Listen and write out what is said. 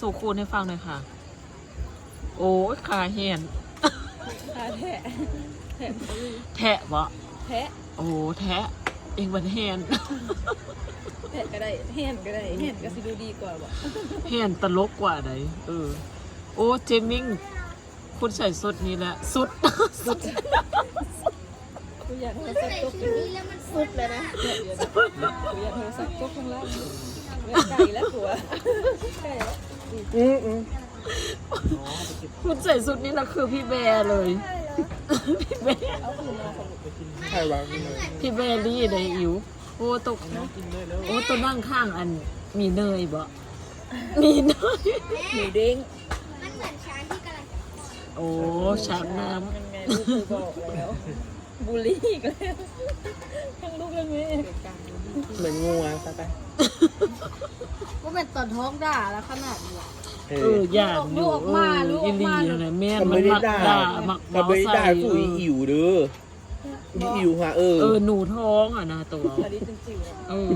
โซคูนให้ฟังหน่อยค่ะ โอ้ยขาเห็น ขาแทะแทะ แทะวะ แทะ โอ้แทะเองมันแฮน แทะก็ได้เห็นก็ได้เห็นก็สิดูดีกว่าบ่ แฮนตลกกว่าไหนโอ้เจมิงคุณใส่สุดนี้แหละสุด สุด กูอยากโทร มัน ศัพ ใส่ ท์ตก ชุดนี้แล้วมันสุดเลยนะ กูอยากโทรศัพท์ตกข้างล่างไก่แล้วตัวไก่แล้ว คุณใส่สุดนี้นะคือพี่แบร์เลย พี่แบร์ เอาคืนมาของ ใครวาง พี่แบร์รี่เลยอิ๋วโอ้ตกโอ้ตัวนั่งข้างอันมีเนยบ่มีเนย หมูเด้ง มันเหมือนช้างที่กำลัง โอ้ช้างน้ มันไงลูกคือบอกแล้วบูลลี่อีกแล้วทั้งลูกทั้งแม่ เหมือนงูอ่ะไป ว่าเป็นตอนท้องด่าแล้วขนาดนี้ ย่านอยู่ ลูกออกมาลูกอ อิ อก ลี มา อยู่นะแม่น มัน มั ไม่ น ได้ มัก ด่า ด่ามัก มันไม่ได้ด่า ใส่ สู่อีอิ๋วเด้ออีอิ๋วค่ะหนูท้องอ่ะนะตัว อันนี้จริงๆ เออ